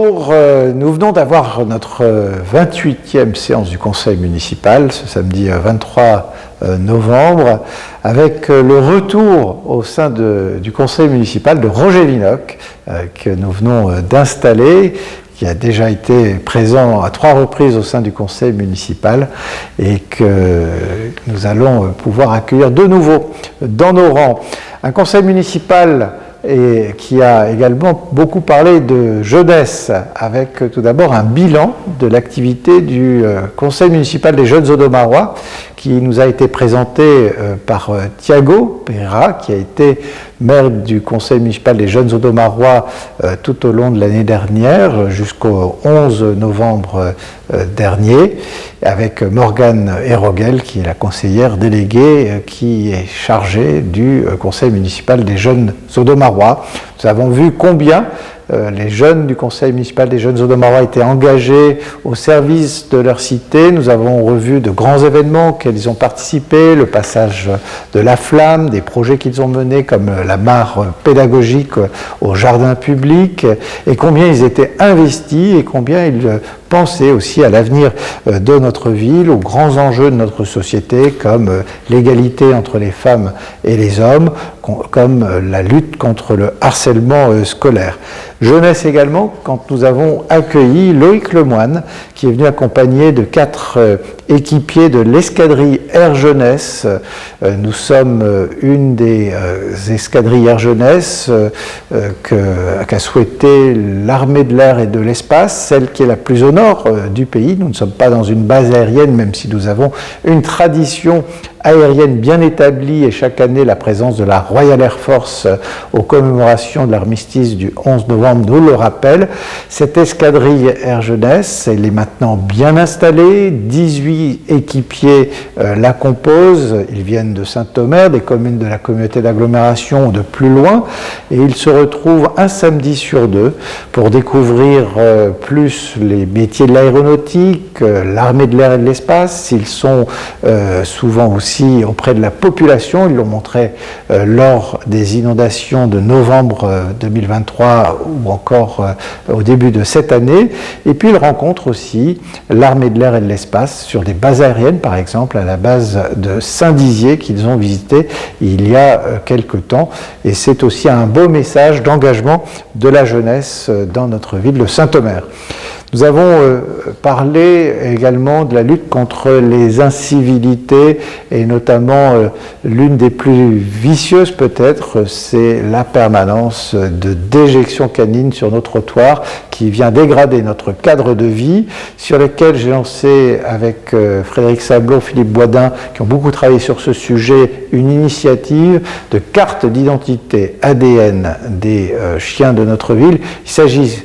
Bonjour, nous venons d'avoir notre 28e séance du conseil municipal, ce samedi 23 novembre, avec le retour au sein du conseil municipal de Roger Linoc, que nous venons d'installer, qui a déjà été présent à 3 reprises au sein du conseil municipal et que nous allons pouvoir accueillir de nouveau dans nos rangs. Un conseil municipal et qui a également beaucoup parlé de jeunesse, avec tout d'abord un bilan de l'activité du conseil municipal des jeunes Audomarois, qui nous a été présenté par Thiago Pereira, qui a été maire du conseil municipal des jeunes Audomarois tout au long de l'année dernière, jusqu'au 11 novembre dernier, avec Morgane Hérogel, qui est la conseillère déléguée qui est chargée du conseil municipal des jeunes Audomarois. Nous avons vu combien les jeunes du conseil municipal des jeunes Audomarois étaient engagés au service de leur cité. Nous avons revu de grands événements auxquels ils ont participé, le passage de la flamme, des projets qu'ils ont menés comme la mare pédagogique au jardin public, et combien ils étaient investis et combien ils pensaient aussi à l'avenir de notre ville, aux grands enjeux de notre société comme l'égalité entre les femmes et les hommes, comme la lutte contre le harcèlement scolaire. Jeunesse également, quand nous avons accueilli Loïc Lemoine, qui est venu accompagné de 4 équipiers de l'escadrille Air Jeunesse. Nous sommes une des escadrilles Air Jeunesse qu'a souhaité l'armée de l'air et de l'espace, celle qui est la plus au nord du pays. Nous ne sommes pas dans une base aérienne, même si nous avons une tradition aérienne bien établie et chaque année la présence de la Royal Air Force aux commémorations de l'armistice du 11 novembre nous le rappelle. Cette escadrille Air Jeunesse, elle est maintenant bien installée, 18 équipiers la composent, ils viennent de Saint-Omer, des communes de la communauté d'agglomération ou de plus loin, et ils se retrouvent un samedi sur 2 pour découvrir plus les métiers de l'aéronautique, l'armée de l'air et de l'espace. Ils sont souvent aussi auprès de la population, ils l'ont montré lors des inondations de novembre 2023 ou encore au début de cette année, et puis ils rencontrent aussi l'armée de l'air et de l'espace sur des bases aériennes, par exemple à la base de Saint-Dizier qu'ils ont visité il y a quelque temps, et c'est aussi un beau message d'engagement de la jeunesse dans notre ville de Saint-Omer. Nous avons parlé également de la lutte contre les incivilités et notamment l'une des plus vicieuses peut-être, c'est la permanence de déjections canines sur nos trottoirs qui vient dégrader notre cadre de vie, sur lequel j'ai lancé avec Frédéric Sablon, Philippe Boisdin, qui ont beaucoup travaillé sur ce sujet, une initiative de carte d'identité ADN des chiens de notre ville. Il s'agit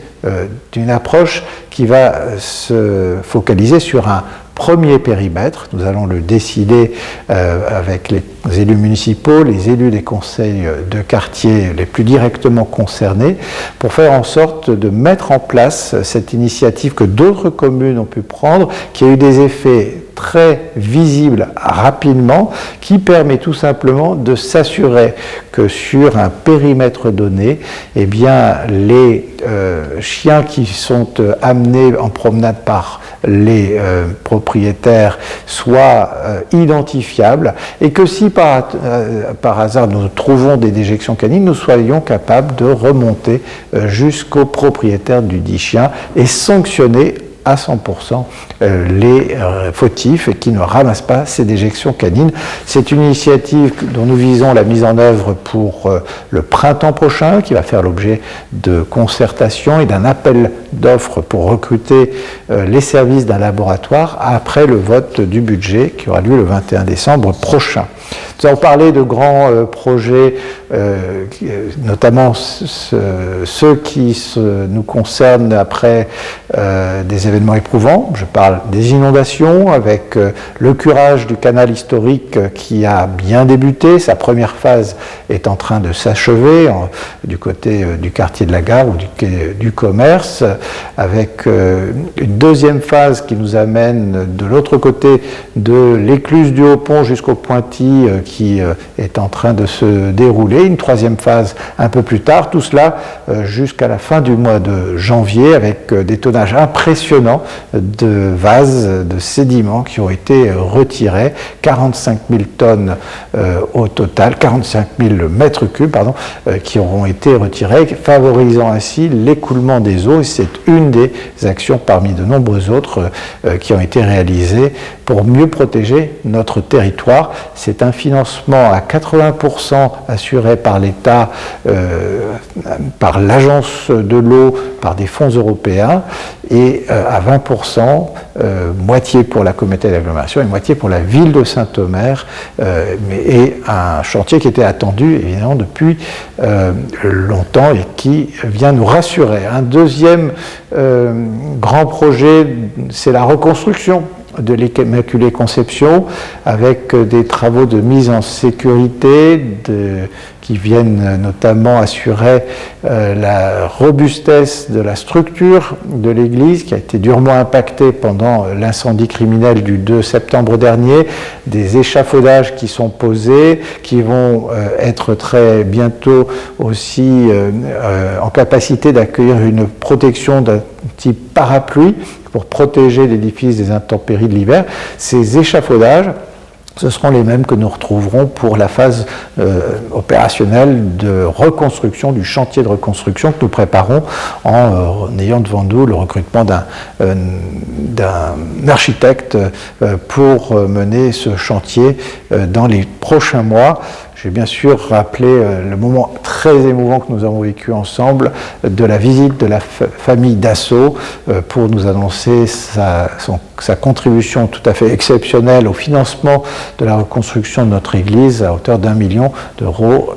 d'une approche qui va se focaliser sur un premier périmètre. Nous allons le décider avec les élus municipaux, les élus des conseils de quartier les plus directement concernés, pour faire en sorte de mettre en place cette initiative que d'autres communes ont pu prendre, qui a eu des effets très visible rapidement, qui permet tout simplement de s'assurer que sur un périmètre donné, eh bien, les chiens qui sont amenés en promenade par les propriétaires soient identifiables, et que si par hasard nous trouvons des déjections canines, nous soyons capables de remonter jusqu'au propriétaire du dit chien et sanctionner à 100% les fautifs et qui ne ramassent pas ces déjections canines. C'est une initiative dont nous visons la mise en œuvre pour le printemps prochain, qui va faire l'objet de concertation et d'un appel d'offres pour recruter les services d'un laboratoire après le vote du budget qui aura lieu le 21 décembre prochain. Nous avons parlé de grands projets, notamment ceux qui nous concernent après des événements éprouvants. Je parle par des inondations, avec le curage du canal historique qui a bien débuté. Sa première phase est en train de s'achever du côté du quartier de la Gare ou du commerce, avec une deuxième phase qui nous amène de l'autre côté de l'écluse du Haut-Pont jusqu'au Pointy qui est en train de se dérouler. Une troisième phase un peu plus tard, tout cela jusqu'à la fin du mois de janvier, avec des tonnages impressionnants de vases, de sédiments qui ont été retirés, 45 000 tonnes au total, 45 000 mètres cubes, pardon, qui auront été retirés, favorisant ainsi l'écoulement des eaux. Et c'est une des actions parmi de nombreuses autres qui ont été réalisées pour mieux protéger notre territoire. C'est un financement à 80% assuré par l'État, par l'Agence de l'eau, par des fonds européens, et à 20%, moitié pour la communauté d'agglomération et moitié pour la ville de Saint-Omer, et un chantier qui était attendu évidemment depuis longtemps et qui vient nous rassurer. Un deuxième grand projet, c'est la reconstruction de l'Immaculée Conception, avec des travaux de mise en sécurité qui viennent notamment assurer la robustesse de la structure de l'église, qui a été durement impactée pendant l'incendie criminel du 2 septembre dernier, des échafaudages qui sont posés, qui vont être très bientôt aussi en capacité d'accueillir une protection d'un type parapluie pour protéger l'édifice des intempéries de l'hiver. Ces échafaudages, ce seront les mêmes que nous retrouverons pour la phase opérationnelle de reconstruction, du chantier de reconstruction que nous préparons en ayant devant nous le recrutement d'un architecte pour mener ce chantier dans les prochains mois. J'ai bien sûr rappelé le moment très émouvant que nous avons vécu ensemble de la visite de la famille Dassault pour nous annoncer sa contribution tout à fait exceptionnelle au financement de la reconstruction de notre église à hauteur d'1 million d'euros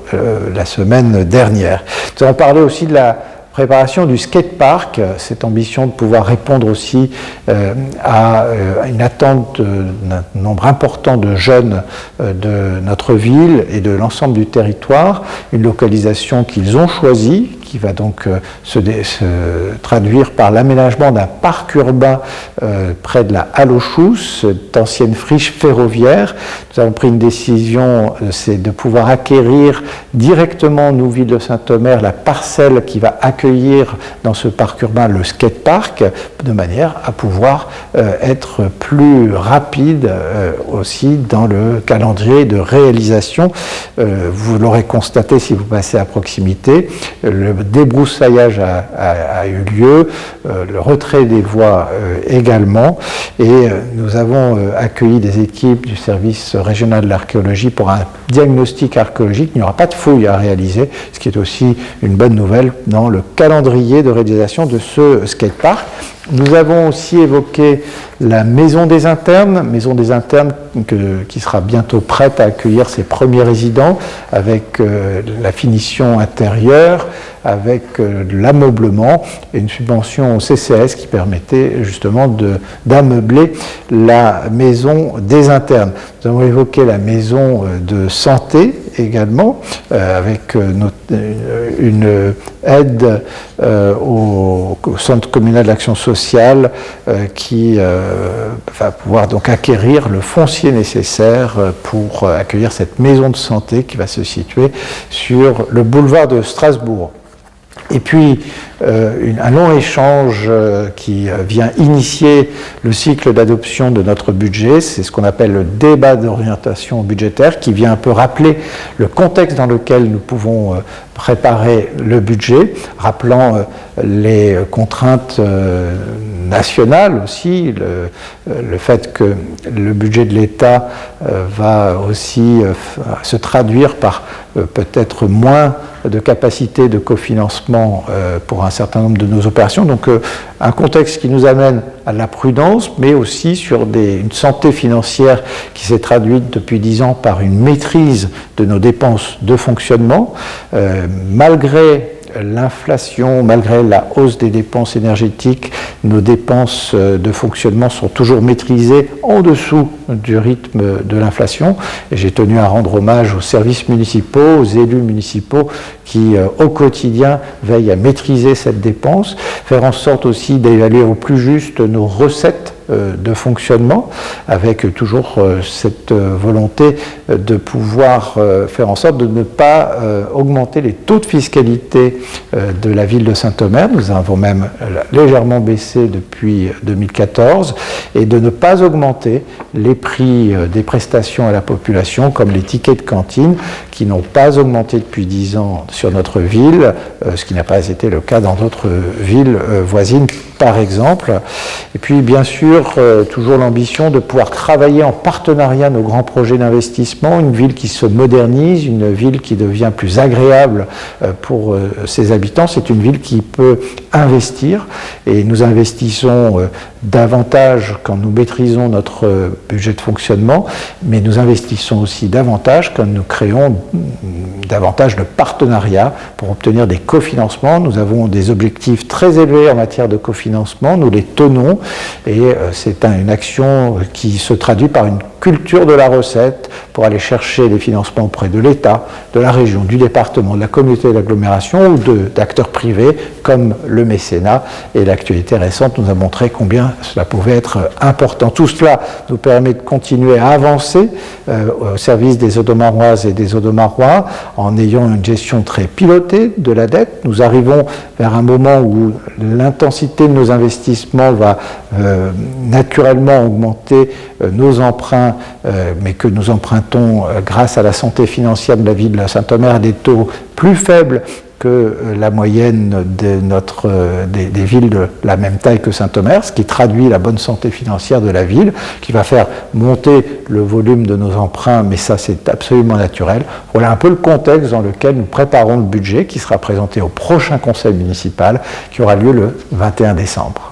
la semaine dernière. Nous avons parlé aussi de la préparation du skatepark, cette ambition de pouvoir répondre aussi à une attente d'un nombre important de jeunes de notre ville et de l'ensemble du territoire, une localisation qu'ils ont choisie, qui va donc se traduire par l'aménagement d'un parc urbain près de la halle aux Choux, cette ancienne friche ferroviaire. Nous avons pris une décision, c'est de pouvoir acquérir directement, nous, ville de Saint-Omer, la parcelle qui va accueillir dans ce parc urbain le skatepark, de manière à pouvoir être plus rapide aussi dans le calendrier de réalisation. Vous l'aurez constaté si vous passez à proximité, le débroussaillage a eu lieu, le retrait des voies également, et nous avons accueilli des équipes du service régional de l'archéologie pour un diagnostic archéologique. Il n'y aura pas de fouilles à réaliser, ce qui est aussi une bonne nouvelle dans le calendrier de réalisation de ce skatepark. Nous avons aussi évoqué la Maison des Internes qui sera bientôt prête à accueillir ses premiers résidents avec la finition intérieure, avec l'ameublement et une subvention au CCS qui permettait justement d'ameubler la Maison des Internes. Nous avons évoqué la maison de santé également, avec une aide au Centre communal d'action sociale qui va pouvoir donc acquérir le foncier nécessaire pour accueillir cette maison de santé qui va se situer sur le boulevard de Strasbourg. Et puis, un long échange qui vient initier le cycle d'adoption de notre budget, c'est ce qu'on appelle le débat d'orientation budgétaire, qui vient un peu rappeler le contexte dans lequel nous pouvons préparer le budget, rappelant les contraintes nationales aussi, le fait que le budget de l'État va aussi se traduire par peut-être moins de capacité de cofinancement pour un certain nombre de nos opérations. Donc un contexte qui nous amène à la prudence, mais aussi sur une santé financière qui s'est traduite depuis 10 ans par une maîtrise de nos dépenses de fonctionnement, malgré l'inflation, malgré la hausse des dépenses énergétiques, nos dépenses de fonctionnement sont toujours maîtrisées en dessous du rythme de l'inflation. Et j'ai tenu à rendre hommage aux services municipaux, aux élus municipaux qui, au quotidien, veillent à maîtriser cette dépense, faire en sorte aussi d'évaluer au plus juste nos recettes de fonctionnement, avec toujours cette volonté de pouvoir faire en sorte de ne pas augmenter les taux de fiscalité de la ville de Saint-Omer. Nous avons même légèrement baissé depuis 2014, et de ne pas augmenter les prix des prestations à la population, comme les tickets de cantine, qui n'ont pas augmenté depuis 10 ans sur notre ville, ce qui n'a pas été le cas dans d'autres villes voisines, par exemple. Et puis, bien sûr, toujours l'ambition de pouvoir travailler en partenariat nos grands projets d'investissement, une ville qui se modernise, une ville qui devient plus agréable pour ses habitants. C'est une ville qui peut investir, et nous investissons davantage quand nous maîtrisons notre budget de fonctionnement, mais nous investissons aussi davantage quand nous créons davantage de partenariats pour obtenir des cofinancements. Nous avons des objectifs très élevés en matière de cofinancement, nous les tenons, et c'est une action qui se traduit par une culture de la recette pour aller chercher des financements auprès de l'État, de la région, du département, de la communauté d'agglomération ou d'acteurs privés comme le mécénat. Et l'actualité récente nous a montré combien cela pouvait être important. Tout cela nous permet de continuer à avancer au service des Audomaroises et des Audomarois en ayant une gestion très pilotée de la dette. Nous arrivons vers un moment où l'intensité de nos investissements va naturellement augmenter nos emprunts, mais que nous empruntons grâce à la santé financière de la ville de Saint-Omer à des taux plus faibles que la moyenne des villes de la même taille que Saint-Omer, ce qui traduit la bonne santé financière de la ville, qui va faire monter le volume de nos emprunts, mais ça c'est absolument naturel. Voilà un peu le contexte dans lequel nous préparons le budget qui sera présenté au prochain conseil municipal qui aura lieu le 21 décembre.